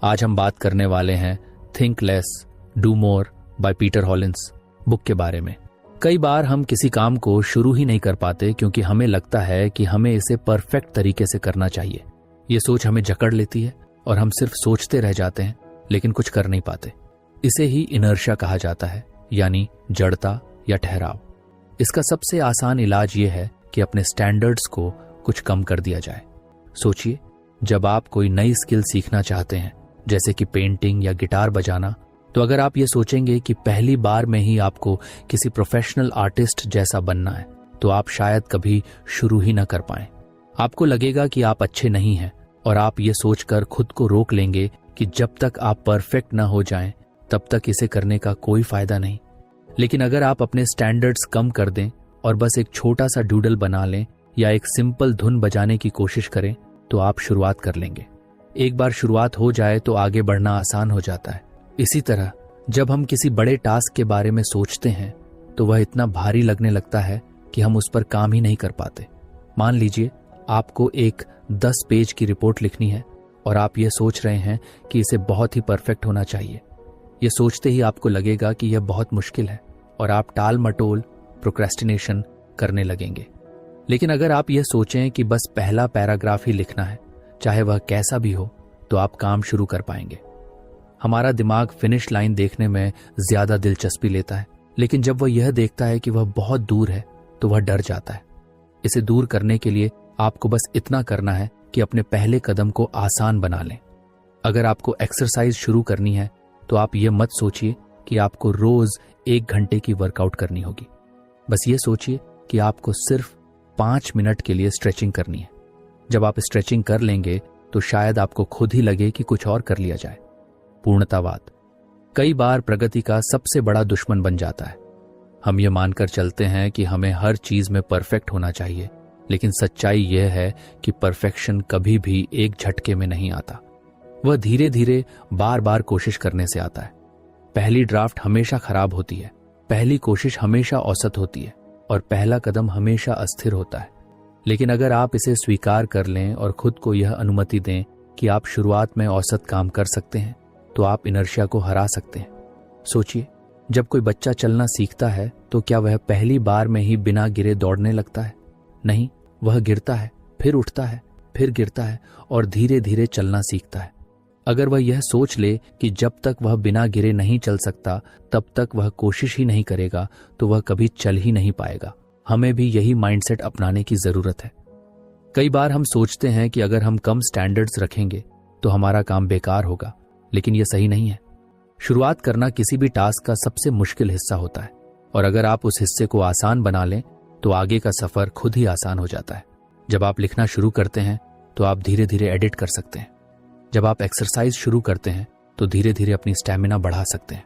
आज हम बात करने वाले हैं think less do more by Peter Hollins book के बारे में। कई बार हम किसी काम को शुरू ही नहीं कर पाते क्योंकि हमें लगता है कि हमें इसे परफेक्ट तरीके से करना चाहिए। ये सोच हमें जकड़ लेती है और हम सिर्फ सोचते रह जाते हैं लेकिन कुछ कर नहीं पाते। इसे ही इनर्शिया कहा जाता है, यानी जड़ता या ठहराव। इसका सबसे आसान इलाज ये है कि अपने स्टैंडर्ड्स को कुछ कम कर दिया जाए। सोचिए, जब आप कोई नई स्किल सीखना चाहते हैं, जैसे कि पेंटिंग या गिटार बजाना, तो अगर आप ये सोचेंगे कि पहली बार में ही आपको किसी प्रोफेशनल आर्टिस्ट जैसा बनना है, तो आप शायद कभी शुरू ही ना कर पाएं। आपको लगेगा कि आप अच्छे नहीं हैं और आप ये सोचकर खुद को रोक लेंगे कि जब तक आप परफेक्ट ना हो जाएं, तब तक इसे करने का कोई फायदा नहीं। लेकिन अगर आप अपने स्टैंडर्ड्स कम कर दें और बस एक छोटा सा डूडल बना लें या एक सिंपल धुन बजाने की कोशिश करें, तो आप शुरुआत कर लेंगे। एक बार शुरुआत हो जाए तो आगे बढ़ना आसान हो जाता है। इसी तरह जब हम किसी बड़े टास्क के बारे में सोचते हैं तो वह इतना भारी लगने लगता है कि हम उस पर काम ही नहीं कर पाते। मान लीजिए आपको एक 10 पेज की रिपोर्ट लिखनी है और आप ये सोच रहे हैं कि इसे बहुत ही परफेक्ट होना चाहिए। ये सोचते ही आपको लगेगा कि यह बहुत मुश्किल है और आप टाल मटोल प्रोक्रेस्टिनेशन करने लगेंगे। लेकिन अगर आप यह सोचें कि बस पहला पैराग्राफ ही लिखना है, चाहे वह कैसा भी हो, तो आप काम शुरू कर पाएंगे। हमारा दिमाग फिनिश लाइन देखने में ज्यादा दिलचस्पी लेता है, लेकिन जब वह यह देखता है कि वह बहुत दूर है तो वह डर जाता है। इसे दूर करने के लिए आपको बस इतना करना है कि अपने पहले कदम को आसान बना लें। अगर आपको एक्सरसाइज शुरू करनी है तो आप ये मत सोचिए कि आपको रोज 1 घंटे की वर्कआउट करनी होगी। बस ये सोचिए कि आपको सिर्फ 5 मिनट के लिए स्ट्रेचिंग करनी है। जब आप स्ट्रेचिंग कर लेंगे तो शायद आपको खुद ही लगे कि कुछ और कर लिया जाए। पूर्णतावाद कई बार प्रगति का सबसे बड़ा दुश्मन बन जाता है। हम ये मानकर चलते हैं कि हमें हर चीज में परफेक्ट होना चाहिए, लेकिन सच्चाई यह है कि परफेक्शन कभी भी एक झटके में नहीं आता। वह धीरे धीरे बार बार कोशिश करने से आता है। पहली ड्राफ्ट हमेशा खराब होती है, पहली कोशिश हमेशा औसत होती है और पहला कदम हमेशा अस्थिर होता है। लेकिन अगर आप इसे स्वीकार कर लें और खुद को यह अनुमति दें कि आप शुरुआत में औसत काम कर सकते हैं, तो आप इनर्शिया को हरा सकते हैं। सोचिए, जब कोई बच्चा चलना सीखता है तो क्या वह पहली बार में ही बिना गिरे दौड़ने लगता है? नहीं, वह गिरता है, फिर उठता है, फिर गिरता है और धीरे धीरे चलना सीखता है। अगर वह यह सोच ले कि जब तक वह बिना गिरे नहीं चल सकता तब तक वह कोशिश ही नहीं करेगा, तो वह कभी चल ही नहीं पाएगा। हमें भी यही माइंडसेट अपनाने की जरूरत है। कई बार हम सोचते हैं कि अगर हम कम स्टैंडर्ड्स रखेंगे तो हमारा काम बेकार होगा, लेकिन यह सही नहीं है। शुरुआत करना किसी भी टास्क का सबसे मुश्किल हिस्सा होता है और अगर आप उस हिस्से को आसान बना लें तो आगे का सफर खुद ही आसान हो जाता है। जब आप लिखना शुरू करते हैं तो आप धीरे धीरे एडिट कर सकते हैं। जब आप एक्सरसाइज शुरू करते हैं तो धीरे धीरे अपनी स्टैमिना बढ़ा सकते हैं।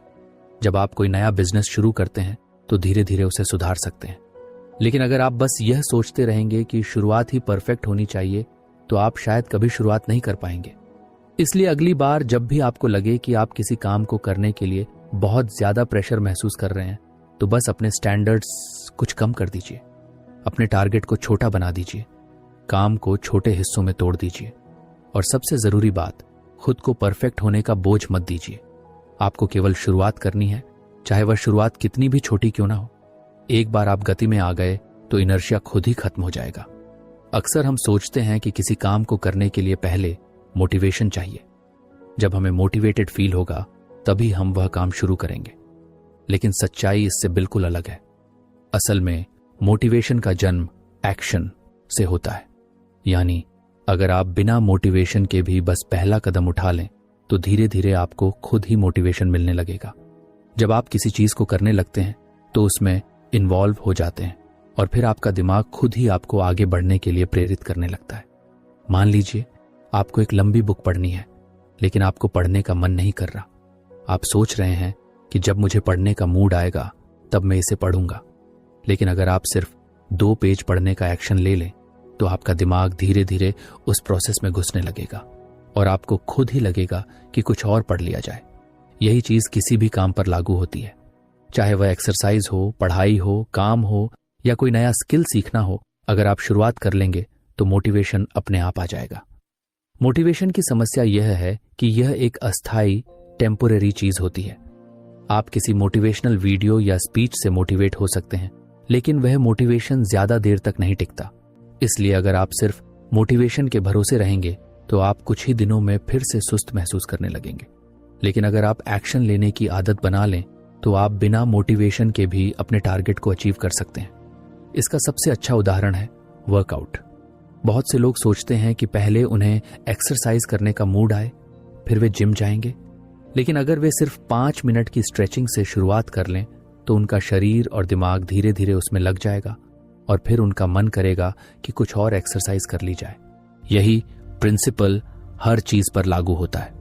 जब आप कोई नया बिजनेस शुरू करते हैं तो धीरे धीरे उसे सुधार सकते हैं। लेकिन अगर आप बस यह सोचते रहेंगे कि शुरुआत ही परफेक्ट होनी चाहिए, तो आप शायद कभी शुरुआत नहीं कर पाएंगे। इसलिए अगली बार जब भी आपको लगे कि आप किसी काम को करने के लिए बहुत ज्यादा प्रेशर महसूस कर रहे हैं, तो बस अपने स्टैंडर्ड्स कुछ कम कर दीजिए। अपने टारगेट को छोटा बना दीजिए, काम को छोटे हिस्सों में तोड़ दीजिए और सबसे जरूरी बात, खुद को परफेक्ट होने का बोझ मत दीजिए। आपको केवल शुरुआत करनी है, चाहे वह शुरुआत कितनी भी छोटी क्यों ना हो। एक बार आप गति में आ गए तो इनर्शिया खुद ही खत्म हो जाएगा। अक्सर हम सोचते हैं कि किसी काम को करने के लिए पहले मोटिवेशन चाहिए। जब हमें मोटिवेटेड फील होगा तभी हम वह काम शुरू करेंगे, लेकिन सच्चाई इससे बिल्कुल अलग है। असल में मोटिवेशन का जन्म एक्शन से होता है। यानी अगर आप बिना मोटिवेशन के भी बस पहला कदम उठा लें तो धीरे धीरे आपको खुद ही मोटिवेशन मिलने लगेगा। जब आप किसी चीज को करने लगते हैं तो उसमें इन्वॉल्व हो जाते हैं और फिर आपका दिमाग खुद ही आपको आगे बढ़ने के लिए प्रेरित करने लगता है। मान लीजिए आपको एक लंबी बुक पढ़नी है, लेकिन आपको पढ़ने का मन नहीं कर रहा। आप सोच रहे हैं कि जब मुझे पढ़ने का मूड आएगा तब मैं इसे पढ़ूंगा। लेकिन अगर आप सिर्फ 2 पेज पढ़ने का एक्शन ले लें तो आपका दिमाग धीरे धीरे उस प्रोसेस में घुसने लगेगा और आपको खुद ही लगेगा कि कुछ और पढ़ लिया जाए। यही चीज किसी भी काम पर लागू होती है, चाहे वह एक्सरसाइज हो, पढ़ाई हो, काम हो या कोई नया स्किल सीखना हो। अगर आप शुरुआत कर लेंगे तो मोटिवेशन अपने आप आ जाएगा। मोटिवेशन की समस्या यह है कि यह एक अस्थायी टेम्पोररी चीज होती है। आप किसी मोटिवेशनल वीडियो या स्पीच से मोटिवेट हो सकते हैं, लेकिन वह मोटिवेशन ज्यादा देर तक नहीं टिकता। इसलिए अगर आप सिर्फ मोटिवेशन के भरोसे रहेंगे तो आप कुछ ही दिनों में फिर से सुस्त महसूस करने लगेंगे। लेकिन अगर आप एक्शन लेने की आदत बना लें तो आप बिना मोटिवेशन के भी अपने टारगेट को अचीव कर सकते हैं। इसका सबसे अच्छा उदाहरण है वर्कआउट। बहुत से लोग सोचते हैं कि पहले उन्हें एक्सरसाइज करने का मूड आए, फिर वे जिम जाएंगे। लेकिन अगर वे सिर्फ 5 मिनट की स्ट्रेचिंग से शुरुआत कर लें तो उनका शरीर और दिमाग धीरे धीरे उसमें लग जाएगा और फिर उनका मन करेगा कि कुछ और एक्सरसाइज कर ली जाए। यही प्रिंसिपल हर चीज पर लागू होता है।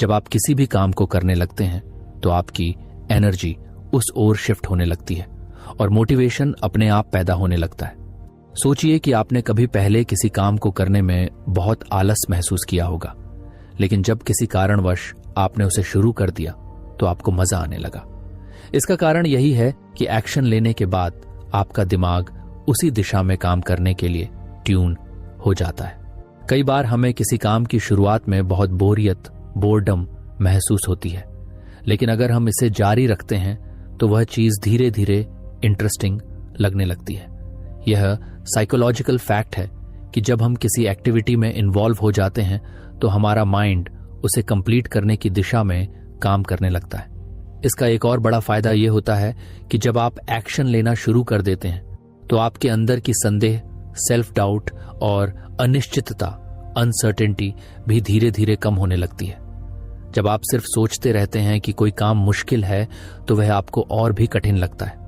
जब आप किसी भी काम को करने लगते हैं तो आपकी एनर्जी उस ओर शिफ्ट होने लगती है और मोटिवेशन अपने आप पैदा होने लगता है। सोचिए कि आपने कभी पहले किसी काम को करने में बहुत आलस महसूस किया होगा, लेकिन जब किसी कारणवश आपने उसे शुरू कर दिया तो आपको मजा आने लगा। इसका कारण यही है कि एक्शन लेने के बाद आपका दिमाग उसी दिशा में काम करने के लिए ट्यून हो जाता है। कई बार हमें किसी काम की शुरुआत में बहुत बोर्डम महसूस होती है, लेकिन अगर हम इसे जारी रखते हैं तो वह चीज धीरे धीरे इंटरेस्टिंग लगने लगती है। यह साइकोलॉजिकल फैक्ट है कि जब हम किसी एक्टिविटी में इन्वॉल्व हो जाते हैं तो हमारा माइंड उसे कंप्लीट करने की दिशा में काम करने लगता है। इसका एक और बड़ा फायदा यह होता है कि जब आप एक्शन लेना शुरू कर देते हैं तो आपके अंदर की संदेह, सेल्फ डाउट और अनिश्चितता, अनसर्टेनिटी भी धीरे धीरे कम होने लगती है। जब आप सिर्फ सोचते रहते हैं कि कोई काम मुश्किल है तो वह आपको और भी कठिन लगता है,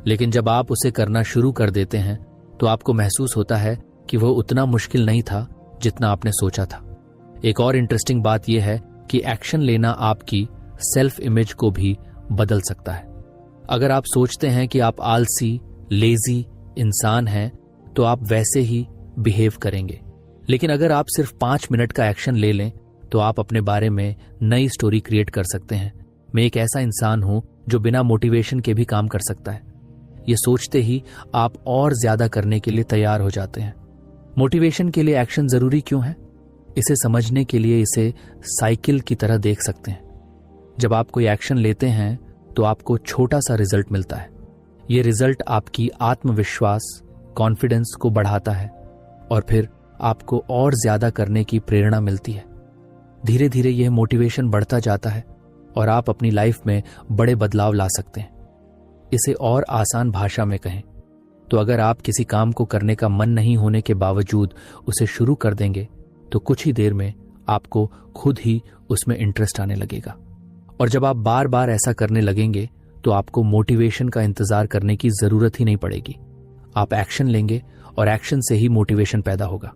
लेकिन जब आप उसे करना शुरू कर देते हैं तो आपको महसूस होता है कि वह उतना मुश्किल नहीं था जितना आपने सोचा था। एक और इंटरेस्टिंग बात यह है कि एक्शन लेना आपकी सेल्फ इमेज को भी बदल सकता है। अगर आप सोचते हैं कि आप आलसी, लेजी इंसान हैं तो आप वैसे ही बिहेव करेंगे, लेकिन अगर आप सिर्फ 5 मिनट का एक्शन ले लें तो आप अपने बारे में नई स्टोरी क्रिएट कर सकते हैं। मैं एक ऐसा इंसान हूं जो बिना मोटिवेशन के भी काम कर सकता है। ये सोचते ही आप और ज्यादा करने के लिए तैयार हो जाते हैं। मोटिवेशन के लिए एक्शन जरूरी क्यों है? इसे समझने के लिए इसे साइकिल की तरह देख सकते हैं। जब आप कोई एक्शन लेते हैं तो आपको छोटा सा रिजल्ट मिलता है। ये रिजल्ट आपकी आत्मविश्वास, कॉन्फिडेंस को बढ़ाता है और फिर आपको और ज्यादा करने की प्रेरणा मिलती है। धीरे धीरे यह मोटिवेशन बढ़ता जाता है और आप अपनी लाइफ में बड़े बदलाव ला सकते हैं। इसे और आसान भाषा में कहें तो अगर आप किसी काम को करने का मन नहीं होने के बावजूद उसे शुरू कर देंगे तो कुछ ही देर में आपको खुद ही उसमें इंटरेस्ट आने लगेगा। और जब आप बार बार ऐसा करने लगेंगे तो आपको मोटिवेशन का इंतजार करने की जरूरत ही नहीं पड़ेगी। आप एक्शन लेंगे और एक्शन से ही मोटिवेशन पैदा होगा।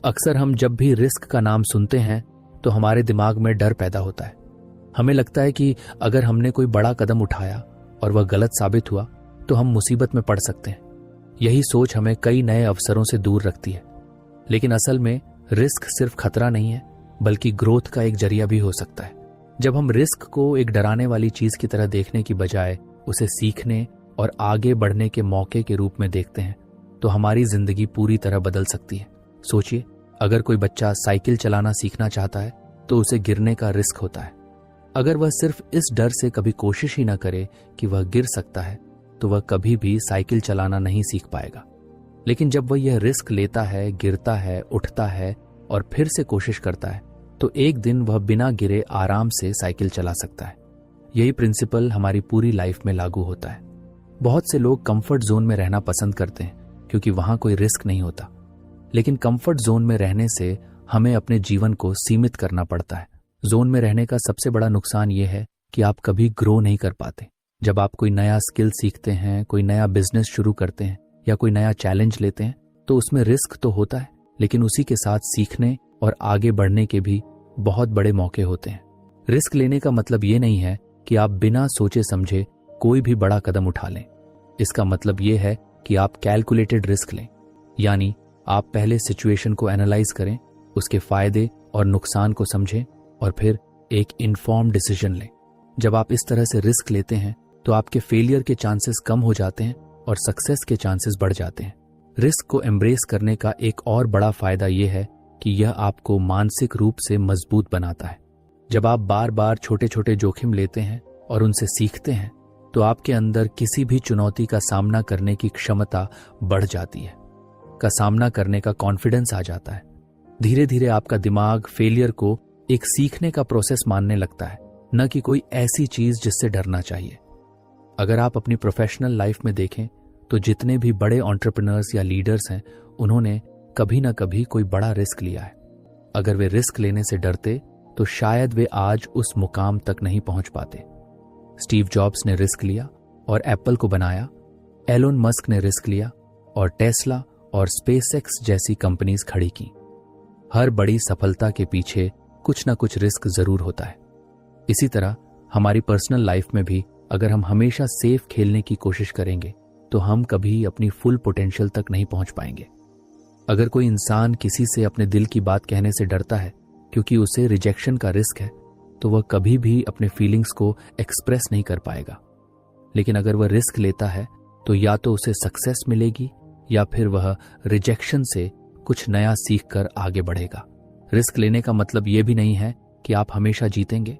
अक्सर हम जब भी रिस्क का नाम सुनते हैं तो हमारे दिमाग में डर पैदा होता है। हमें लगता है कि अगर हमने कोई बड़ा कदम उठाया और वह गलत साबित हुआ तो हम मुसीबत में पड़ सकते हैं। यही सोच हमें कई नए अवसरों से दूर रखती है। लेकिन असल में रिस्क सिर्फ खतरा नहीं है, बल्कि ग्रोथ का एक जरिया भी हो सकता है। जब हम रिस्क को एक डराने वाली चीज की तरह देखने की बजाय उसे सीखने और आगे बढ़ने के मौके के रूप में देखते हैं तो हमारी जिंदगी पूरी तरह बदल सकती है। सोचिए, अगर कोई बच्चा साइकिल चलाना सीखना चाहता है तो उसे गिरने का रिस्क होता है। अगर वह सिर्फ इस डर से कभी कोशिश ही ना करे कि वह गिर सकता है तो वह कभी भी साइकिल चलाना नहीं सीख पाएगा। लेकिन जब वह यह रिस्क लेता है, गिरता है, उठता है और फिर से कोशिश करता है तो एक दिन वह बिना गिरे आराम से साइकिल चला सकता है। यही प्रिंसिपल हमारी पूरी लाइफ में लागू होता है। बहुत से लोग कंफर्ट जोन में रहना पसंद करते हैं क्योंकि वहां कोई रिस्क नहीं होता, लेकिन कंफर्ट जोन में रहने से हमें अपने जीवन को सीमित करना पड़ता है। जोन में रहने का सबसे बड़ा नुकसान यह है कि आप कभी ग्रो नहीं कर पाते। जब आप कोई नया स्किल सीखते हैं, कोई नया बिजनेस शुरू करते हैं या कोई नया चैलेंज लेते हैं तो उसमें रिस्क तो होता है, लेकिन उसी के साथ सीखने और आगे बढ़ने के भी बहुत बड़े मौके होते हैं। रिस्क लेने का मतलब ये नहीं है कि आप बिना सोचे समझे कोई भी बड़ा कदम उठा लें। इसका मतलब ये है कि आप कैलकुलेटेड रिस्क लें, यानी आप पहले सिचुएशन को एनालाइज करें, उसके फायदे और नुकसान को समझें और फिर एक इन्फॉर्म डिसीजन लें। जब आप इस तरह से रिस्क लेते हैं तो आपके फेलियर के चांसेस कम हो जाते हैं और सक्सेस के चांसेस बढ़ जाते हैं। रिस्क को एम्ब्रेस करने का एक और बड़ा फायदा यह है कि यह आपको मानसिक रूप से मजबूत बनाता है। जब आप बार बार छोटे छोटे जोखिम लेते हैं और उनसे सीखते हैं तो आपके अंदर किसी भी चुनौती का सामना करने की क्षमता बढ़ जाती है, का सामना करने का कॉन्फिडेंस आ जाता है। धीरे धीरे आपका दिमाग फेलियर को एक सीखने का प्रोसेस मानने लगता है, न कि कोई ऐसी चीज जिससे डरना चाहिए। अगर आप अपनी प्रोफेशनल लाइफ में देखें तो जितने भी बड़े एंटरप्रेन्योर्स या लीडर्स हैं, उन्होंने कभी ना कभी कोई बड़ा रिस्क लिया है। अगर वे रिस्क लेने से डरते तो शायद वे आज उस मुकाम तक नहीं पहुंच पाते। स्टीव जॉब्स ने रिस्क लिया और एप्पल को बनाया। एलोन मस्क ने रिस्क लिया और टेस्ला और स्पेसएक्स जैसी कंपनीज खड़ी की। हर बड़ी सफलता के पीछे कुछ ना कुछ रिस्क जरूर होता है। इसी तरह हमारी पर्सनल लाइफ में भी अगर हम हमेशा सेफ खेलने की कोशिश करेंगे तो हम कभी अपनी फुल पोटेंशियल तक नहीं पहुंच पाएंगे। अगर कोई इंसान किसी से अपने दिल की बात कहने से डरता है क्योंकि उसे रिजेक्शन का रिस्क है, तो वह कभी भी अपने फीलिंग्स को एक्सप्रेस नहीं कर पाएगा। लेकिन अगर वह रिस्क लेता है तो या तो उसे सक्सेस मिलेगी या फिर वह रिजेक्शन से कुछ नया सीख कर आगे बढ़ेगा। रिस्क लेने का मतलब यह भी नहीं है कि आप हमेशा जीतेंगे।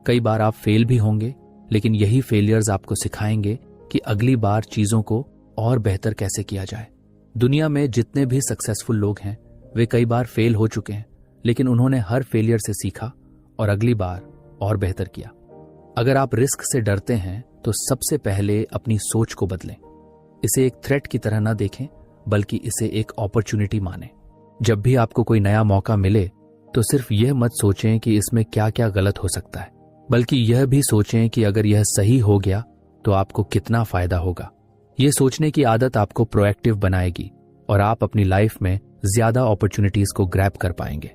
कई बार आप फेल भी होंगे, लेकिन यही फेलियर्स आपको सिखाएंगे कि अगली बार चीजों को और बेहतर कैसे किया जाए। दुनिया में जितने भी सक्सेसफुल लोग हैं वे कई बार फेल हो चुके हैं, लेकिन उन्होंने हर फेलियर से सीखा और अगली बार और बेहतर किया। अगर आप रिस्क से डरते हैं तो सबसे पहले अपनी सोच को बदलें। इसे एक थ्रेट की तरह न देखें, बल्कि इसे एक अपॉर्चुनिटी मानें। जब भी आपको कोई नया मौका मिले तो सिर्फ यह मत सोचें कि इसमें क्या क्या गलत हो सकता है, बल्कि यह भी सोचें कि अगर यह सही हो गया तो आपको कितना फायदा होगा। यह सोचने की आदत आपको प्रोएक्टिव बनाएगी और आप अपनी लाइफ में ज्यादा अपॉर्चुनिटीज को ग्रैब कर पाएंगे।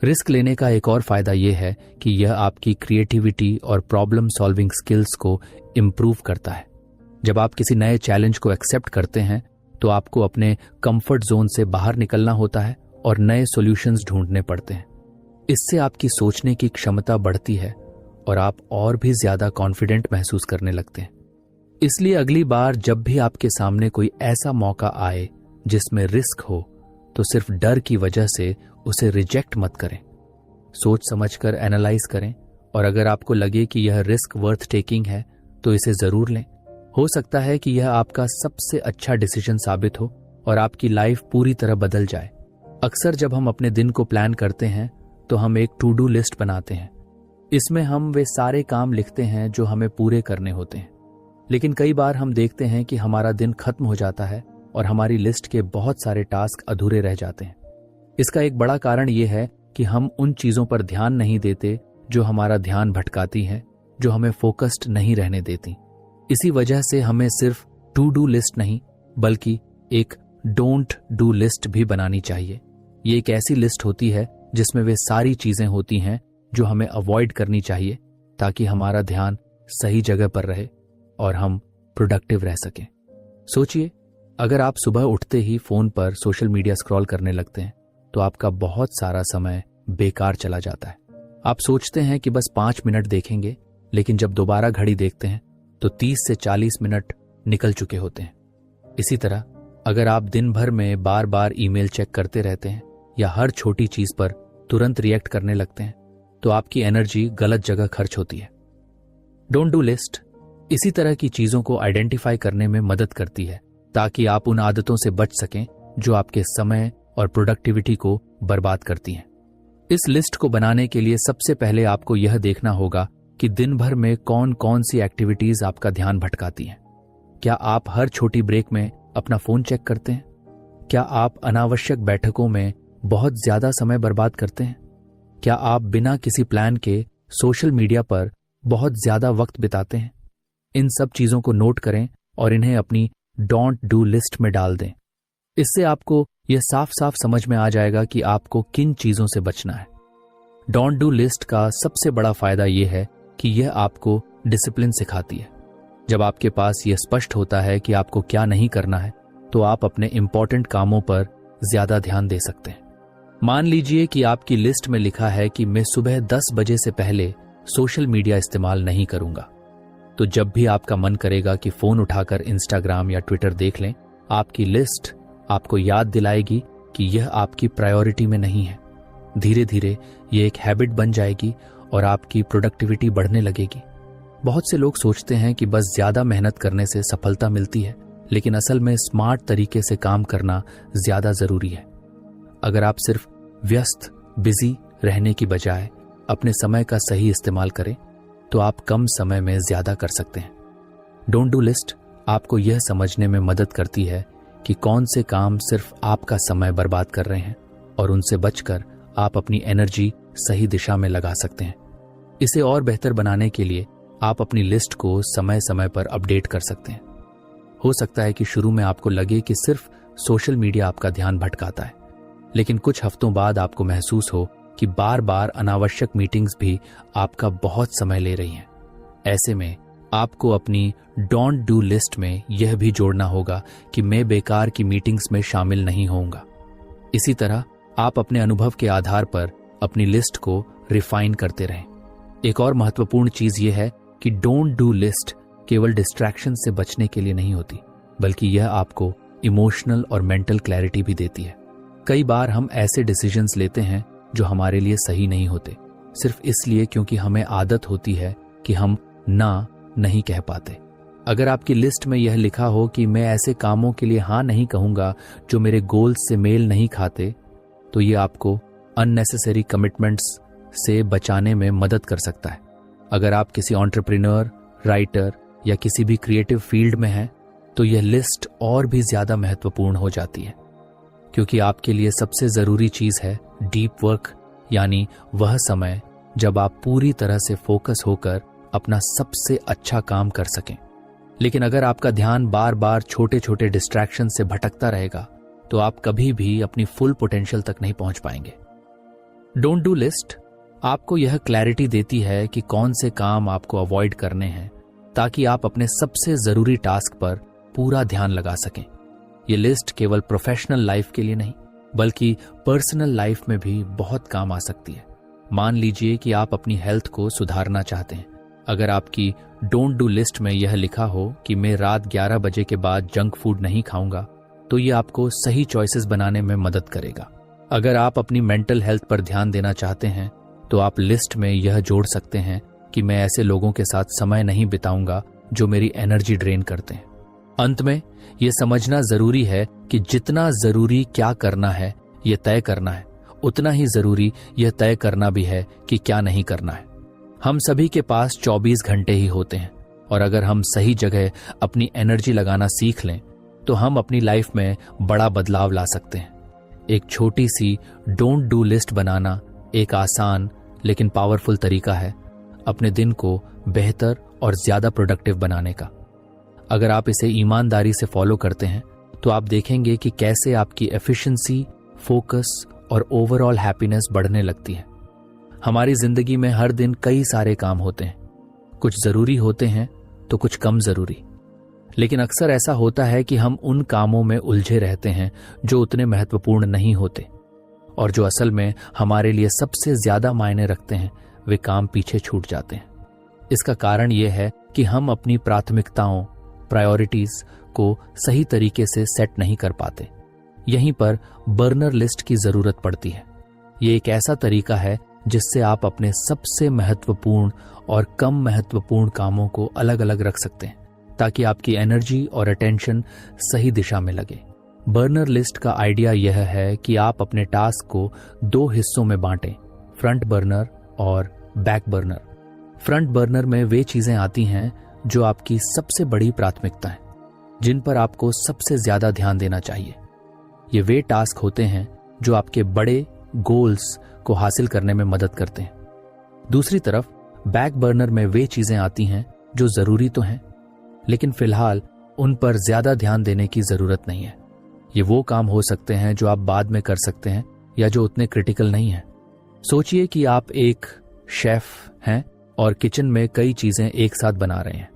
रिस्क लेने का एक और फायदा यह है कि यह आपकी क्रिएटिविटी और प्रॉब्लम सॉल्विंग स्किल्स को इम्प्रूव करता है। जब आप किसी नए चैलेंज को एक्सेप्ट करते हैं तो आपको अपने कंफर्ट जोन से बाहर निकलना होता है और नए सॉल्यूशंस ढूंढने पड़ते हैं। इससे आपकी सोचने की क्षमता बढ़ती है और आप और भी ज्यादा कॉन्फिडेंट महसूस करने लगते हैं। इसलिए अगली बार जब भी आपके सामने कोई ऐसा मौका आए जिसमें रिस्क हो तो सिर्फ डर की वजह से उसे रिजेक्ट मत करें। सोच समझकर एनालाइज करें और अगर आपको लगे कि यह रिस्क वर्थ टेकिंग है तो इसे जरूर लें। हो सकता है कि यह आपका सबसे अच्छा डिसीजन साबित हो और आपकी लाइफ पूरी तरह बदल जाए। अक्सर जब हम अपने दिन को प्लान करते हैं तो हम एक टू डू लिस्ट बनाते हैं। इसमें हम वे सारे काम लिखते हैं जो हमें पूरे करने होते हैं, लेकिन कई बार हम देखते हैं कि हमारा दिन खत्म हो जाता है और हमारी लिस्ट के बहुत सारे टास्क अधूरे रह जाते हैं। इसका एक बड़ा कारण यह है कि हम उन चीजों पर ध्यान नहीं देते जो हमारा ध्यान भटकाती हैं, जो हमें फोकस्ड नहीं रहने देती। इसी वजह से हमें सिर्फ टू डू लिस्ट नहीं बल्कि एक डोंट डू लिस्ट भी बनानी चाहिए। ये एक ऐसी लिस्ट होती है जिसमें वे सारी चीजें होती हैं जो हमें अवॉइड करनी चाहिए ताकि हमारा ध्यान सही जगह पर रहे और हम प्रोडक्टिव रह सकें। सोचिए, अगर आप सुबह उठते ही फोन पर सोशल मीडिया स्क्रॉल करने लगते हैं तो आपका बहुत सारा समय बेकार चला जाता है। आप सोचते हैं कि बस 5 मिनट देखेंगे, लेकिन जब दोबारा घड़ी देखते हैं तो 30 से 40 मिनट निकल चुके होते हैं। इसी तरह अगर आप दिन भर में बार बार ईमेल चेक करते रहते हैं या हर छोटी चीज पर तुरंत रिएक्ट करने लगते हैं तो आपकी एनर्जी गलत जगह खर्च होती है। डोंट डू लिस्ट इसी तरह की चीजों को आइडेंटिफाई करने में मदद करती है ताकि आप उन आदतों से बच सकें जो आपके समय और प्रोडक्टिविटी को बर्बाद करती हैं। इस लिस्ट को बनाने के लिए सबसे पहले आपको यह देखना होगा कि दिन भर में कौन कौन सी एक्टिविटीज आपका ध्यान भटकाती हैं। क्या आप हर छोटी ब्रेक में अपना फोन चेक करते हैं? क्या आप अनावश्यक बैठकों में बहुत ज्यादा समय बर्बाद करते हैं? क्या आप बिना किसी प्लान के सोशल मीडिया पर बहुत ज्यादा वक्त बिताते हैं? इन सब चीजों को नोट करें और इन्हें अपनी डोंट डू लिस्ट में डाल दें। इससे आपको यह साफ साफ समझ में आ जाएगा कि आपको किन चीजों से बचना है। डोंट डू लिस्ट का सबसे बड़ा फायदा यह है कि यह आपको डिसिप्लिन सिखाती है। जब आपके पास यह स्पष्ट होता है कि आपको क्या नहीं करना है तो आप अपने इंपॉर्टेंट कामों पर ज्यादा ध्यान दे सकते हैं। मान लीजिए कि आपकी लिस्ट में लिखा है कि मैं सुबह 10 बजे से पहले सोशल मीडिया इस्तेमाल नहीं करूंगा, तो जब भी आपका मन करेगा कि फोन उठाकर इंस्टाग्राम या ट्विटर देख लें, आपकी लिस्ट आपको याद दिलाएगी कि यह आपकी प्रायोरिटी में नहीं है। धीरे धीरे ये एक हैबिट बन जाएगी और आपकी प्रोडक्टिविटी बढ़ने लगेगी। बहुत से लोग सोचते हैं कि बस ज्यादा मेहनत करने से सफलता मिलती है, लेकिन असल में स्मार्ट तरीके से काम करना ज्यादा जरूरी है। अगर आप सिर्फ व्यस्त बिजी रहने की बजाय अपने समय का सही इस्तेमाल करें तो आप कम समय में ज्यादा कर सकते हैं। डोंट डू लिस्ट आपको यह समझने में मदद करती है कि कौन से काम सिर्फ आपका समय बर्बाद कर रहे हैं और उनसे बचकर आप अपनी एनर्जी सही दिशा में लगा सकते हैं। इसे और बेहतर बनाने के लिए आप अपनी लिस्ट को समय समय पर अपडेट कर सकते हैं। हो सकता है कि शुरू में आपको लगे कि सिर्फ सोशल मीडिया आपका ध्यान भटकाता है, लेकिन कुछ हफ्तों बाद आपको महसूस हो कि बार बार अनावश्यक मीटिंग्स भी आपका बहुत समय ले रही हैं। ऐसे में आपको अपनी डोंट डू लिस्ट में यह भी जोड़ना होगा कि मैं बेकार की मीटिंग्स में शामिल नहीं होऊंगा। इसी तरह आप अपने अनुभव के आधार पर अपनी लिस्ट को रिफाइन करते रहें। एक और महत्वपूर्ण चीज यह है कि डोंट डू लिस्ट केवल डिस्ट्रैक्शन से बचने के लिए नहीं होती, बल्कि यह आपको इमोशनल और मेंटल क्लैरिटी भी देती है। कई बार हम ऐसे डिसीजंस लेते हैं जो हमारे लिए सही नहीं होते, सिर्फ इसलिए क्योंकि हमें आदत होती है कि हम ना नहीं कह पाते। अगर आपकी लिस्ट में यह लिखा हो कि मैं ऐसे कामों के लिए हाँ नहीं कहूंगा जो मेरे गोल्स से मेल नहीं खाते, तो ये आपको अननेसेसरी कमिटमेंट्स से बचाने में मदद कर सकता है। अगर आप किसी एंटरप्रेन्योर, राइटर या किसी भी क्रिएटिव फील्ड में हैं, तो यह लिस्ट और भी ज्यादा महत्वपूर्ण हो जाती है, क्योंकि आपके लिए सबसे जरूरी चीज है डीप वर्क, यानी वह समय जब आप पूरी तरह से फोकस होकर अपना सबसे अच्छा काम कर सकें। लेकिन अगर आपका ध्यान बार बार छोटे छोटे डिस्ट्रैक्शन से भटकता रहेगा तो आप कभी भी अपनी फुल पोटेंशियल तक नहीं पहुंच पाएंगे। डोंट डू लिस्ट आपको यह क्लैरिटी देती है कि कौन से काम आपको अवॉइड करने हैं, ताकि आप अपने सबसे जरूरी टास्क पर पूरा ध्यान लगा सकें। ये लिस्ट केवल प्रोफेशनल लाइफ के लिए नहीं, बल्कि पर्सनल लाइफ में भी बहुत काम आ सकती है। मान लीजिए कि आप अपनी हेल्थ को सुधारना चाहते हैं। अगर आपकी डोंट डू लिस्ट में यह लिखा हो कि मैं रात 11 बजे के बाद जंक फूड नहीं खाऊंगा, तो ये आपको सही चॉइसेस बनाने में मदद करेगा। अगर आप अपनी मेंटल हेल्थ पर ध्यान देना चाहते हैं, तो आप लिस्ट में यह जोड़ सकते हैं कि मैं ऐसे लोगों के साथ समय नहीं बिताऊंगा जो मेरी एनर्जी ड्रेन करते हैं। अंत में यह समझना जरूरी है कि जितना जरूरी क्या करना है यह तय करना है, उतना ही जरूरी यह तय करना भी है कि क्या नहीं करना है। हम सभी के पास 24 घंटे ही होते हैं, और अगर हम सही जगह अपनी एनर्जी लगाना सीख लें तो हम अपनी लाइफ में बड़ा बदलाव ला सकते हैं। एक छोटी सी डोंट डू लिस्ट बनाना एक आसान लेकिन पावरफुल तरीका है अपने दिन को बेहतर और ज्यादा प्रोडक्टिव बनाने का। अगर आप इसे ईमानदारी से फॉलो करते हैं तो आप देखेंगे कि कैसे आपकी एफिशिएंसी, फोकस और ओवरऑल हैप्पीनेस बढ़ने लगती है। हमारी जिंदगी में हर दिन कई सारे काम होते हैं, कुछ जरूरी होते हैं तो कुछ कम जरूरी, लेकिन अक्सर ऐसा होता है कि हम उन कामों में उलझे रहते हैं जो उतने महत्वपूर्ण नहीं होते, और जो असल में हमारे लिए सबसे ज्यादा मायने रखते हैं वे काम पीछे छूट जाते हैं। इसका कारण यह है कि हम अपनी प्राथमिकताओं, प्रायोरिटीज को सही तरीके से सेट नहीं कर पाते। यहीं पर बर्नर लिस्ट की जरूरत पड़ती है। ये एक ऐसा तरीका है जिससे आप अपने सबसे महत्वपूर्ण और कम महत्वपूर्ण कामों को अलग अलग रख सकते हैं, ताकि आपकी एनर्जी और अटेंशन सही दिशा में लगे। बर्नर लिस्ट का आइडिया यह है कि आप अपने टास्क को 2 हिस्सों में बांटें, फ्रंट बर्नर और बैक बर्नर। फ्रंट बर्नर में वे चीजें आती हैं जो आपकी सबसे बड़ी प्राथमिकता है, जिन पर आपको सबसे ज्यादा ध्यान देना चाहिए। ये वे टास्क होते हैं जो आपके बड़े गोल्स को हासिल करने में मदद करते हैं। दूसरी तरफ बैक बर्नर में वे चीजें आती हैं जो जरूरी तो हैं, लेकिन फिलहाल उन पर ज्यादा ध्यान देने की जरूरत नहीं है। ये वो काम हो सकते हैं जो आप बाद में कर सकते हैं या जो उतने क्रिटिकल नहीं है। सोचिए कि आप एक शेफ हैं और किचन में कई चीजें एक साथ बना रहे हैं।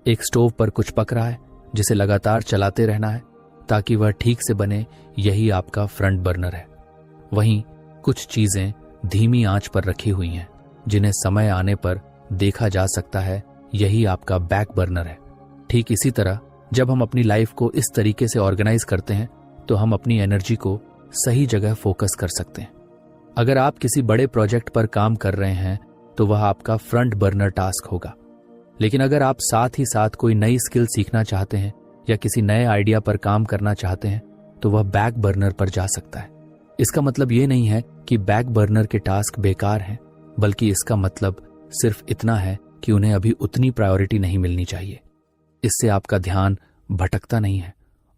एक स्टोव पर कुछ पक रहा है जिसे लगातार चलाते रहना है ताकि वह ठीक से बने, यही आपका फ्रंट बर्नर है। वहीं कुछ चीजें धीमी आंच पर रखी हुई हैं जिन्हें समय आने पर देखा जा सकता है, यही आपका बैक बर्नर है। ठीक इसी तरह जब हम अपनी लाइफ को इस तरीके से ऑर्गेनाइज करते हैं तो हम अपनी एनर्जी को सही जगह फोकस कर सकते हैं। अगर आप किसी बड़े प्रोजेक्ट पर काम कर रहे हैं तो वह आपका फ्रंट बर्नर टास्क होगा। लेकिन अगर आप साथ ही साथ कोई नई स्किल सीखना चाहते हैं या किसी नए आइडिया पर काम करना चाहते हैं तो वह बैक बर्नर पर जा सकता है। इसका मतलब ये नहीं है कि बैक बर्नर के टास्क बेकार हैं, बल्कि इसका मतलब सिर्फ इतना है कि उन्हें अभी उतनी प्रायोरिटी नहीं मिलनी चाहिए। इससे आपका ध्यान भटकता नहीं है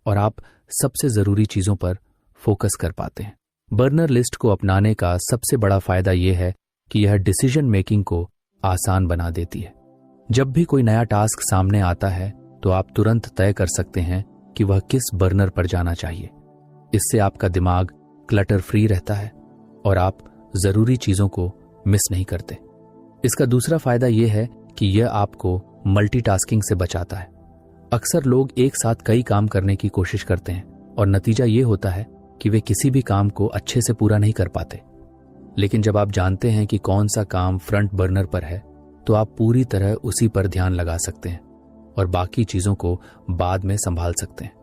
और आप सबसे जरूरी चीजों पर फोकस कर पाते हैं। बर्नर लिस्ट को अपनाने का सबसे बड़ा फायदा यह है कि यह डिसीजन मेकिंग को आसान बना देती है। जब भी कोई नया टास्क सामने आता है तो आप तुरंत तय कर सकते हैं कि वह किस बर्नर पर जाना चाहिए। इससे आपका दिमाग क्लटर फ्री रहता है और आप जरूरी चीजों को मिस नहीं करते। इसका दूसरा फायदा यह है कि यह आपको मल्टीटास्किंग से बचाता है। अक्सर लोग एक साथ कई काम करने की कोशिश करते हैं और नतीजा यह होता है कि वे किसी भी काम को अच्छे से पूरा नहीं कर पाते। लेकिन जब आप जानते हैं कि कौन सा काम फ्रंट बर्नर पर है तो आप पूरी तरह उसी पर ध्यान लगा सकते हैं और बाकी चीजों को बाद में संभाल सकते हैं।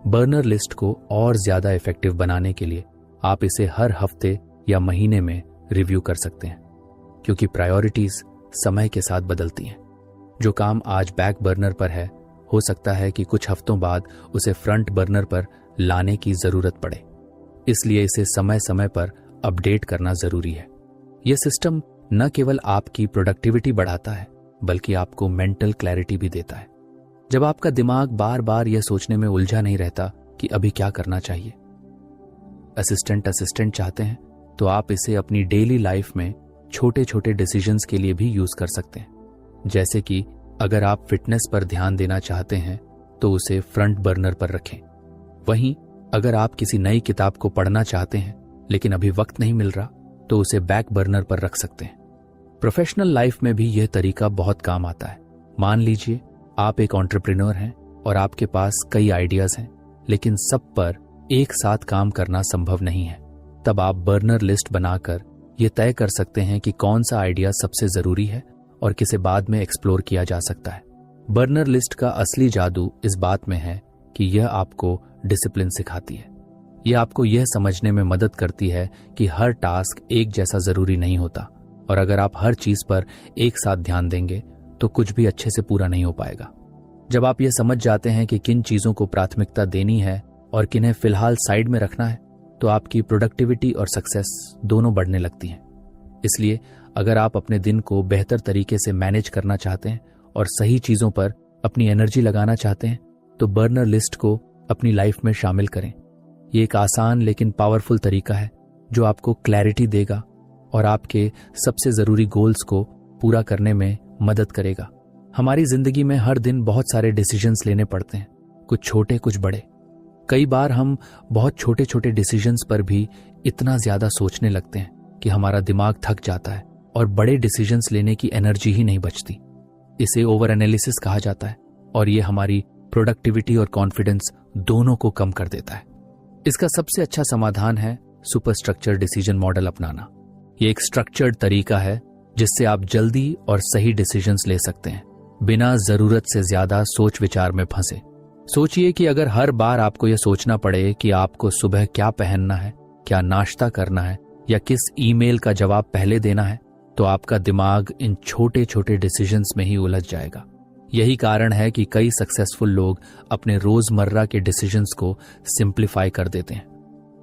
बर्नर लिस्ट को और ज्यादा इफेक्टिव बनाने के लिए आप इसे हर हफ्ते या महीने में रिव्यू कर सकते हैं, क्योंकि प्रायोरिटीज समय के साथ बदलती हैं। जो काम आज बैक बर्नर पर है हो सकता है कि कुछ हफ्तों बाद उसे फ्रंट बर्नर पर लाने की जरूरत पड़े। इसलिए इसे समय समय पर अपडेट करना जरूरी है। यह सिस्टम न केवल आपकी प्रोडक्टिविटी बढ़ाता है बल्कि आपको मेंटल क्लैरिटी भी देता है। जब आपका दिमाग बार बार यह सोचने में उलझा नहीं रहता कि अभी क्या करना चाहिए। असिस्टेंट चाहते हैं तो आप इसे अपनी डेली लाइफ में छोटे छोटे डिसीजंस के लिए भी यूज कर सकते हैं। जैसे कि अगर आप फिटनेस पर ध्यान देना चाहते हैं तो उसे फ्रंट बर्नर पर रखें। वहीं अगर आप किसी नई किताब को पढ़ना चाहते हैं लेकिन अभी वक्त नहीं मिल रहा तो उसे बैक बर्नर पर रख सकते हैं। प्रोफेशनल लाइफ में भी यह तरीका बहुत काम आता है। मान लीजिए आप एक एंटरप्रेन्योर हैं और आपके पास कई आइडियाज हैं, लेकिन सब पर एक साथ काम करना संभव नहीं है। तब आप बर्नर लिस्ट बनाकर यह तय कर सकते हैं कि कौन सा आइडिया सबसे जरूरी है और किसे बाद में एक्सप्लोर किया जा सकता है। बर्नर लिस्ट का असली जादू इस बात में है कि यह आपको डिसिप्लिन सिखाती है। यह आपको यह समझने में मदद करती है कि हर टास्क एक जैसा जरूरी नहीं होता और अगर आप हर चीज पर एक साथ ध्यान देंगे तो कुछ भी अच्छे से पूरा नहीं हो पाएगा। जब आप यह समझ जाते हैं कि किन चीजों को प्राथमिकता देनी है और किन्हें फिलहाल साइड में रखना है तो आपकी प्रोडक्टिविटी और सक्सेस दोनों बढ़ने लगती हैं। इसलिए अगर आप अपने दिन को बेहतर तरीके से मैनेज करना चाहते हैं और सही चीजों पर अपनी एनर्जी लगाना चाहते हैं तो बर्नर लिस्ट को अपनी लाइफ में शामिल करें। ये एक आसान लेकिन पावरफुल तरीका है जो आपको क्लैरिटी देगा और आपके सबसे जरूरी गोल्स को पूरा करने में मदद करेगा। हमारी जिंदगी में हर दिन बहुत सारे डिसीजंस लेने पड़ते हैं, कुछ छोटे कुछ बड़े। कई बार हम बहुत छोटे छोटे डिसीजंस पर भी इतना ज्यादा सोचने लगते हैं कि हमारा दिमाग थक जाता है और बड़े डिसीजंस लेने की एनर्जी ही नहीं बचती। इसे ओवर एनालिसिस कहा जाता है और ये हमारी प्रोडक्टिविटी और कॉन्फिडेंस दोनों को कम कर देता है। इसका सबसे अच्छा समाधान है सुपर स्ट्रक्चर डिसीजन मॉडल अपनाना। ये एक स्ट्रक्चर्ड तरीका है जिससे आप जल्दी और सही डिसीजंस ले सकते हैं बिना जरूरत से ज्यादा सोच विचार में फंसे। सोचिए कि अगर हर बार आपको यह सोचना पड़े कि आपको सुबह क्या पहनना है, क्या नाश्ता करना है या किस ईमेल का जवाब पहले देना है, तो आपका दिमाग इन छोटे छोटे डिसीजंस में ही उलझ जाएगा। यही कारण है कि कई सक्सेसफुल लोग अपने रोजमर्रा के डिसीजंस को सिंप्लीफाई कर देते हैं।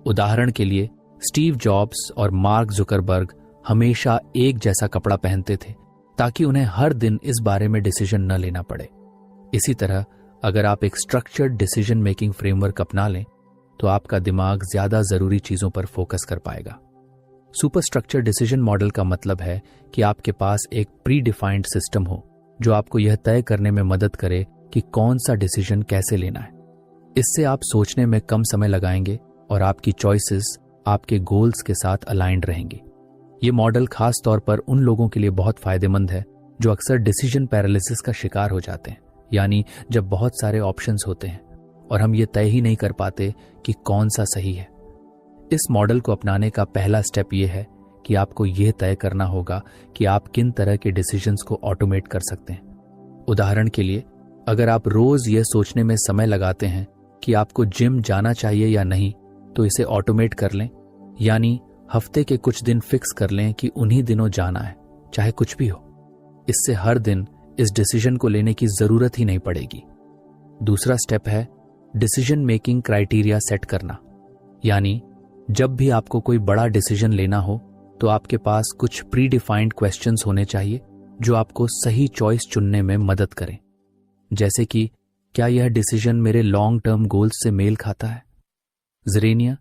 उदाहरण के लिए स्टीव जॉब्स और मार्क जुकरबर्ग हमेशा एक जैसा कपड़ा पहनते थे ताकि उन्हें हर दिन इस बारे में डिसीजन न लेना पड़े। इसी तरह अगर आप एक स्ट्रक्चर्ड डिसीजन मेकिंग फ्रेमवर्क अपना लें तो आपका दिमाग ज्यादा जरूरी चीजों पर फोकस कर पाएगा। सुपर स्ट्रक्चर डिसीजन मॉडल का मतलब है कि आपके पास एक प्री डिफाइंड सिस्टम हो जो आपको यह तय करने में मदद करे कि कौन सा डिसीजन कैसे लेना है। इससे आप सोचने में कम समय लगाएंगे और आपकी चॉइसेस आपके गोल्स के साथ अलाइंड रहेंगी। ये मॉडल खास तौर पर उन लोगों के लिए बहुत फायदेमंद है जो अक्सर डिसीजन पैरालिसिस का शिकार हो जाते हैं, यानी जब बहुत सारे ऑप्शंस होते हैं और हम ये तय ही नहीं कर पाते कि कौन सा सही है। इस मॉडल को अपनाने का पहला स्टेप ये है कि आपको यह तय करना होगा कि आप किन तरह के डिसीजंस को ऑटोमेट कर सकते हैं। उदाहरण के लिए अगर आप रोज यह सोचने में समय लगाते हैं कि आपको जिम जाना चाहिए या नहीं, तो इसे ऑटोमेट कर लें, यानी हफ्ते के कुछ दिन फिक्स कर लें कि उन्हीं दिनों जाना है, चाहे कुछ भी हो। इससे हर दिन इस डिसीजन को लेने की जरूरत ही नहीं पड़ेगी। दूसरा स्टेप है डिसीजन मेकिंग क्राइटेरिया सेट करना। यानी जब भी आपको कोई बड़ा डिसीजन लेना हो तो आपके पास कुछ प्री डिफाइंड क्वेश्चंस होने चाहिए जो आपको सही चॉइस चुनने में मदद करें। जैसे कि क्या यह डिसीजन मेरे लॉन्ग टर्म गोल्स से मेल खाता है? ज़ेरेनिया,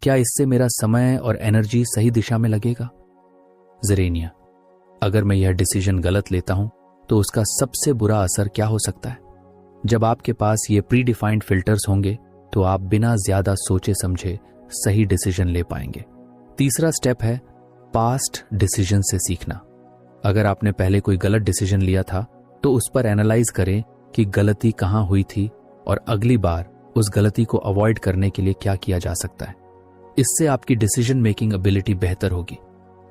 क्या इससे मेरा समय और एनर्जी सही दिशा में लगेगा? ज़ेरेनिया, अगर मैं यह डिसीजन गलत लेता हूं तो उसका सबसे बुरा असर क्या हो सकता है? जब आपके पास ये प्री डिफाइंड फिल्टर्स होंगे तो आप बिना ज्यादा सोचे समझे सही डिसीजन ले पाएंगे। तीसरा स्टेप है पास्ट डिसीजन से सीखना। अगर आपने पहले कोई गलत डिसीजन लिया था तो उस पर एनालाइज करें कि गलती कहां हुई थी और अगली बार उस गलती को अवॉइड करने के लिए क्या किया जा सकता है। इससे आपकी डिसीजन मेकिंग एबिलिटी बेहतर होगी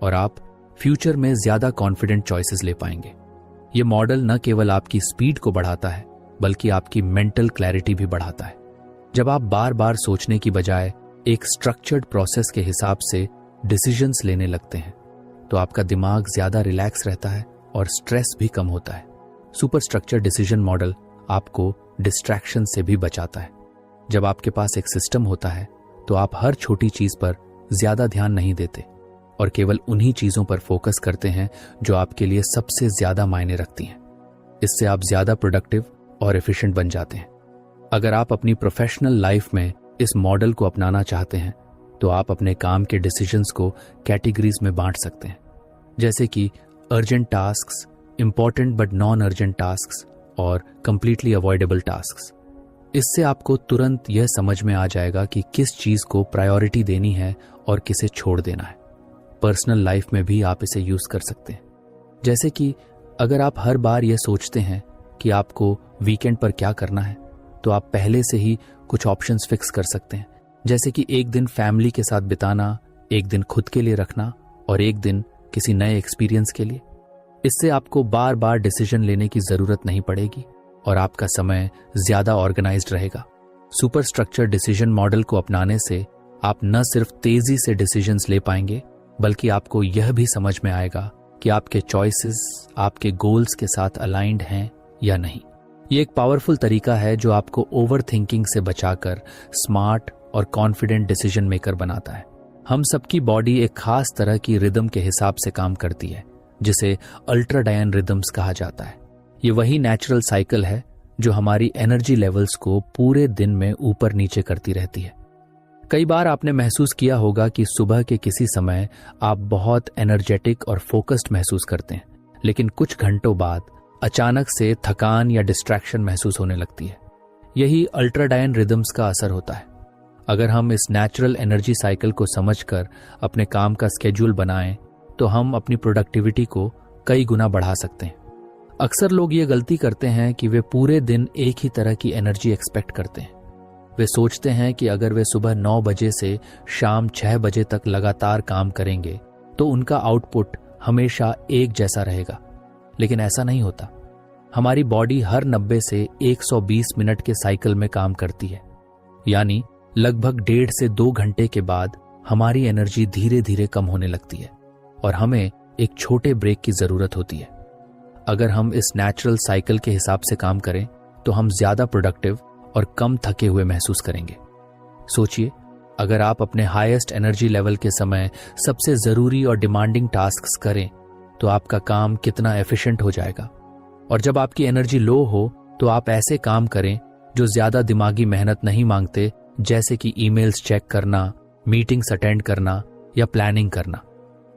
और आप फ्यूचर में ज्यादा कॉन्फिडेंट चॉइसेस ले पाएंगे। ये मॉडल न केवल आपकी स्पीड को बढ़ाता है बल्कि आपकी मेंटल क्लैरिटी भी बढ़ाता है। जब आप बार बार सोचने की बजाय एक स्ट्रक्चर्ड प्रोसेस के हिसाब से डिसीजंस लेने लगते हैं तो आपका दिमाग ज्यादा रिलैक्स रहता है और स्ट्रेस भी कम होता है। सुपर स्ट्रक्चर डिसीजन मॉडल आपको डिस्ट्रैक्शन से भी बचाता है। जब आपके पास एक सिस्टम होता है तो आप हर छोटी चीज पर ज्यादा ध्यान नहीं देते और केवल उन्हीं चीजों पर फोकस करते हैं जो आपके लिए सबसे ज्यादा मायने रखती हैं। इससे आप ज्यादा प्रोडक्टिव और एफिशिएंट बन जाते हैं। अगर आप अपनी प्रोफेशनल लाइफ में इस मॉडल को अपनाना चाहते हैं तो आप अपने काम के डिसीजंस को कैटेगरीज में बांट सकते हैं, जैसे कि urgent tasks, important but non urgent tasks और कंप्लीटली अवॉइडेबल टास्क्स। इससे आपको तुरंत यह समझ में आ जाएगा कि किस चीज को प्रायोरिटी देनी है और किसे छोड़ देना है। पर्सनल लाइफ में भी आप इसे यूज कर सकते हैं, जैसे कि अगर आप हर बार यह सोचते हैं कि आपको वीकेंड पर क्या करना है तो आप पहले से ही कुछ ऑप्शंस फिक्स कर सकते हैं, जैसे कि एक दिन फैमिली के साथ बिताना, एक दिन खुद के लिए रखना और एक दिन किसी नए एक्सपीरियंस के लिए। इससे आपको बार बार डिसीजन लेने की जरूरत नहीं पड़ेगी और आपका समय ज्यादा ऑर्गेनाइज्ड रहेगा। सुपर स्ट्रक्चर डिसीजन मॉडल को अपनाने से आप न सिर्फ तेजी से डिसीजंस ले पाएंगे बल्कि आपको यह भी समझ में आएगा कि आपके चॉइसेस आपके गोल्स के साथ अलाइंड हैं या नहीं। ये एक पावरफुल तरीका है जो आपको ओवर थिंकिंग से बचाकर स्मार्ट और कॉन्फिडेंट डिसीजन मेकर बनाता है। हम सबकी बॉडी एक खास तरह की रिदम के हिसाब से काम करती है जिसे अल्ट्राडायन रिदम्स कहा जाता है। ये वही नेचुरल साइकिल है जो हमारी एनर्जी लेवल्स को पूरे दिन में ऊपर नीचे करती रहती है। कई बार आपने महसूस किया होगा कि सुबह के किसी समय आप बहुत एनर्जेटिक और फोकस्ड महसूस करते हैं, लेकिन कुछ घंटों बाद अचानक से थकान या डिस्ट्रैक्शन महसूस होने लगती है। यही अल्ट्राडायन रिदम्स का असर होता है। अगर हम इस नेचुरल एनर्जी साइकिल को समझकर अपने काम का स्केड्यूल बनाएं तो हम अपनी प्रोडक्टिविटी को कई गुना बढ़ा सकते हैं। अक्सर लोग ये गलती करते हैं कि वे पूरे दिन एक ही तरह की एनर्जी एक्सपेक्ट करते हैं। वे सोचते हैं कि अगर वे सुबह 9 बजे से शाम 6 बजे तक लगातार काम करेंगे तो उनका आउटपुट हमेशा एक जैसा रहेगा, लेकिन ऐसा नहीं होता। हमारी बॉडी हर 90 से 120 मिनट के साइकिल में काम करती है, यानी लगभग 1.5 से 2 घंटे के बाद हमारी एनर्जी धीरे धीरे कम होने लगती है और हमें एक छोटे ब्रेक की जरूरत होती है। अगर हम इस नेचुरल साइकिल के हिसाब से काम करें तो हम ज्यादा प्रोडक्टिव और कम थके हुए महसूस करेंगे। सोचिए, अगर आप अपने हाईएस्ट एनर्जी लेवल के समय सबसे जरूरी और डिमांडिंग टास्क्स करें तो आपका काम कितना एफिशिएंट हो जाएगा। और जब आपकी एनर्जी लो हो तो आप ऐसे काम करें जो ज्यादा दिमागी मेहनत नहीं मांगते, जैसे कि ईमेल्स चेक करना, मीटिंग्स अटेंड करना या प्लानिंग करना।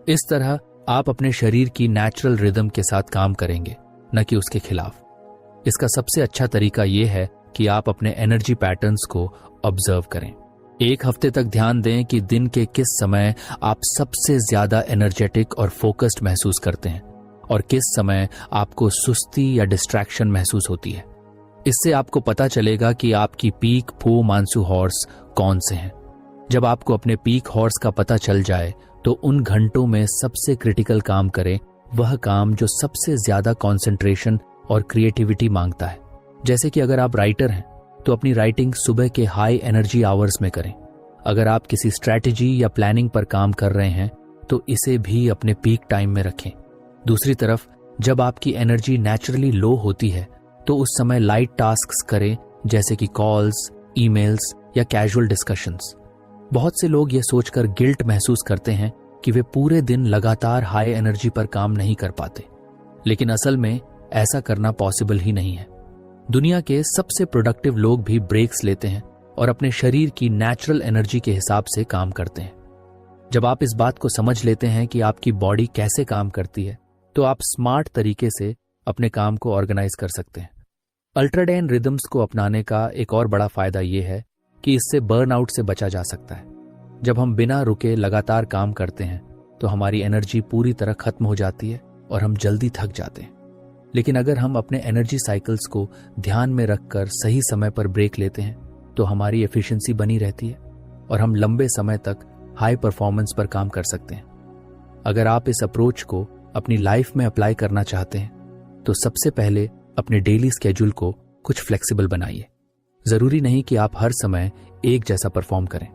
इस तरह आप अपने शरीर की नेचुरल रिदम के साथ काम करेंगे, न कि उसके खिलाफ। इसका सबसे अच्छा तरीका यह है कि आप अपने एनर्जी पैटर्न्स को ऑब्जर्व करें। एक हफ्ते तक ध्यान दें कि दिन के किस समय आप सबसे ज्यादा एनर्जेटिक और फोकस्ड महसूस करते हैं और किस समय आपको सुस्ती या डिस्ट्रैक्शन महसूस होती है। इससे आपको पता चलेगा कि आपकी पीक फू मानसू हॉर्स कौन से हैं। जब आपको अपने पीक हॉर्स का पता चल जाए तो उन घंटों में सबसे क्रिटिकल काम करें, वह काम जो सबसे ज्यादा कंसंट्रेशन और क्रिएटिविटी मांगता है। जैसे कि अगर आप राइटर हैं तो अपनी राइटिंग सुबह के हाई एनर्जी आवर्स में करें, अगर आप किसी स्ट्रैटेजी या प्लानिंग पर काम कर रहे हैं तो इसे भी अपने पीक टाइम में रखें। दूसरी तरफ जब आपकी एनर्जी नेचुरली लो होती है तो उस समय लाइट टास्क्स करें, जैसे कि कॉल्स, ईमेल्स या कैजुअल डिस्कशंस। बहुत से लोग ये सोचकर गिल्ट महसूस करते हैं कि वे पूरे दिन लगातार हाई एनर्जी पर काम नहीं कर पाते, लेकिन असल में ऐसा करना पॉसिबल ही नहीं है। दुनिया के सबसे प्रोडक्टिव लोग भी ब्रेक्स लेते हैं और अपने शरीर की नेचुरल एनर्जी के हिसाब से काम करते हैं। जब आप इस बात को समझ लेते हैं कि आपकी बॉडी कैसे काम करती है, तो आप स्मार्ट तरीके से अपने काम को ऑर्गेनाइज कर सकते हैं। अल्ट्राडाइन रिदम्स को अपनाने का एक और बड़ा फायदा यह है कि इससे बर्नआउट से बचा जा सकता है। जब हम बिना रुके लगातार काम करते हैं तो हमारी एनर्जी पूरी तरह खत्म हो जाती है और हम जल्दी थक जाते हैं। लेकिन अगर हम अपने एनर्जी साइकिल्स को ध्यान में रखकर सही समय पर ब्रेक लेते हैं तो हमारी एफिशिएंसी बनी रहती है और हम लंबे समय तक हाई परफॉर्मेंस पर काम कर सकते हैं। अगर आप इस अप्रोच को अपनी लाइफ में अप्लाई करना चाहते हैं तो सबसे पहले अपने डेली स्केड्यूल को कुछ फ्लेक्सिबल बनाइए। जरूरी नहीं कि आप हर समय एक जैसा परफॉर्म करें।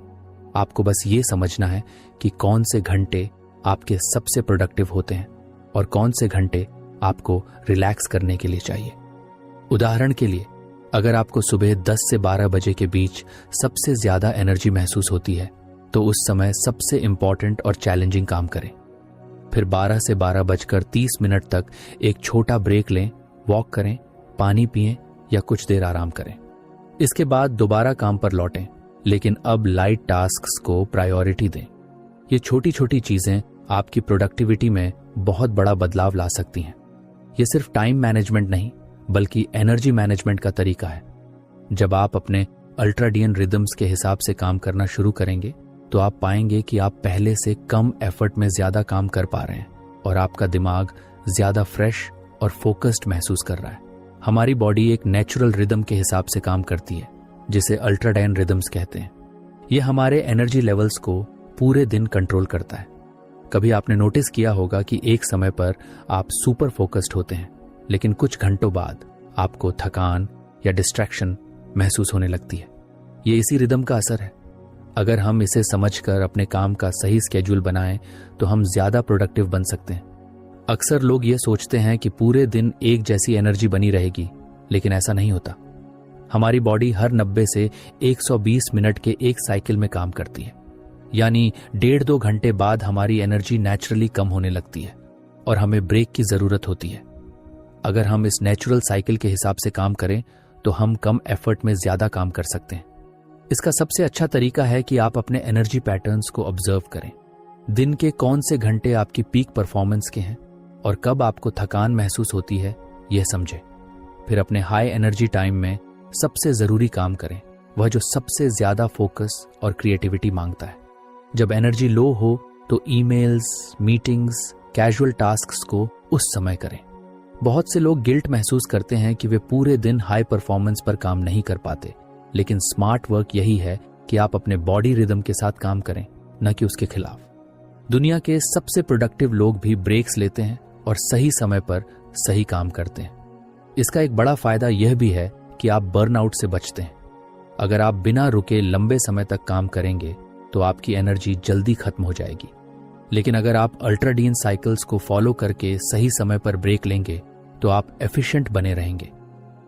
आपको बस ये समझना है कि कौन से घंटे आपके सबसे प्रोडक्टिव होते हैं और कौन से घंटे आपको रिलैक्स करने के लिए चाहिए। उदाहरण के लिए, अगर आपको सुबह 10 से 12 बजे के बीच सबसे ज्यादा एनर्जी महसूस होती है तो उस समय सबसे इंपॉर्टेंट और चैलेंजिंग काम करें। फिर 12 से 12:30 तक एक छोटा ब्रेक लें, वॉक करें, पानी पिएं या कुछ देर आराम करें। इसके बाद दोबारा काम पर लौटें, लेकिन अब लाइट टास्क्स को प्रायोरिटी दें। ये छोटी छोटी चीजें आपकी प्रोडक्टिविटी में बहुत बड़ा बदलाव ला सकती हैं। ये सिर्फ टाइम मैनेजमेंट नहीं बल्कि एनर्जी मैनेजमेंट का तरीका है। जब आप अपने अल्ट्राडियन रिदम्स के हिसाब से काम करना शुरू करेंगे तो आप पाएंगे कि आप पहले से कम एफर्ट में ज्यादा काम कर पा रहे हैं और आपका दिमाग ज्यादा फ्रेश और फोकस्ड महसूस कर रहा है। हमारी बॉडी एक नेचुरल रिदम के हिसाब से काम करती है जिसे अल्ट्राडाइन रिदम्स कहते हैं। यह हमारे एनर्जी लेवल्स को पूरे दिन कंट्रोल करता है। कभी आपने नोटिस किया होगा कि एक समय पर आप सुपर फोकस्ड होते हैं, लेकिन कुछ घंटों बाद आपको थकान या डिस्ट्रैक्शन महसूस होने लगती है। ये इसी रिदम का असर है। अगर हम इसे समझकर अपने काम का सही स्केड्यूल बनाएं तो हम ज्यादा प्रोडक्टिव बन सकते हैं। अक्सर लोग ये सोचते हैं कि पूरे दिन एक जैसी एनर्जी बनी रहेगी, लेकिन ऐसा नहीं होता। हमारी बॉडी हर 90 से 120 मिनट के एक साइकिल में काम करती है, यानी 1.5-2 घंटे बाद हमारी एनर्जी नेचुरली कम होने लगती है और हमें ब्रेक की जरूरत होती है। अगर हम इस नेचुरल साइकिल के हिसाब से काम करें तो हम कम एफर्ट में ज्यादा काम कर सकते हैं। इसका सबसे अच्छा तरीका है कि आप अपने एनर्जी पैटर्न्स को ऑब्जर्व करें। दिन के कौन से घंटे आपकी पीक परफॉर्मेंस के हैं और कब आपको थकान महसूस होती है, यह समझें। फिर अपने हाई एनर्जी टाइम में सबसे जरूरी काम करें, वह जो सबसे ज्यादा फोकस और क्रिएटिविटी मांगता है। जब एनर्जी लो हो तो ईमेल्स, मीटिंग्स, कैजुअल टास्क्स को उस समय करें। बहुत से लोग गिल्ट महसूस करते हैं कि वे पूरे दिन हाई परफॉर्मेंस पर काम नहीं कर पाते, लेकिन स्मार्ट वर्क यही है कि आप अपने बॉडी रिदम के साथ काम करें, न कि उसके खिलाफ। दुनिया के सबसे प्रोडक्टिव लोग भी ब्रेक्स लेते हैं और सही समय पर सही काम करते हैं। इसका एक बड़ा फायदा यह भी है कि आप बर्नआउट से बचते हैं। अगर आप बिना रुके लंबे समय तक काम करेंगे तो आपकी एनर्जी जल्दी खत्म हो जाएगी, लेकिन अगर आप अल्ट्राडाइन साइकिल्स को फॉलो करके सही समय पर ब्रेक लेंगे तो आप एफिशिएंट बने रहेंगे।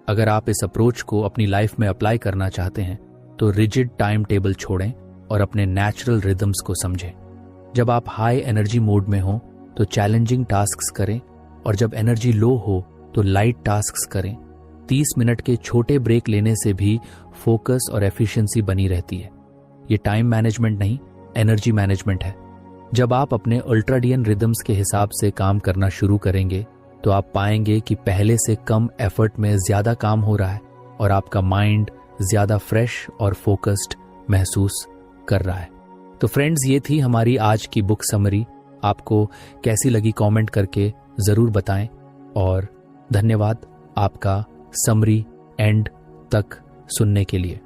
अगर आप इस अप्रोच को अपनी लाइफ में अप्लाई करना चाहते हैं तो रिजिड टाइम टेबल छोड़ें और अपने नेचुरल रिदम्स को समझें। जब आप हाई एनर्जी मोड में हो तो चैलेंजिंग टास्क्स करें और जब एनर्जी लो हो तो लाइट टास्क्स करें। 30 मिनट के छोटे ब्रेक लेने से भी फोकस और एफिशिएंसी बनी रहती है। ये टाइम मैनेजमेंट नहीं, एनर्जी मैनेजमेंट है। जब आप अपने अल्ट्राडियन रिदम्स के हिसाब से काम करना शुरू करेंगे तो आप पाएंगे कि पहले से कम एफर्ट में ज्यादा काम हो रहा है और आपका माइंड ज्यादा फ्रेश और फोकस्ड महसूस कर रहा है। तो फ्रेंड्स, ये थी हमारी आज की बुक समरी। आपको कैसी लगी कमेंट करके जरूर बताएं और धन्यवाद आपका समरी एंड तक सुनने के लिए।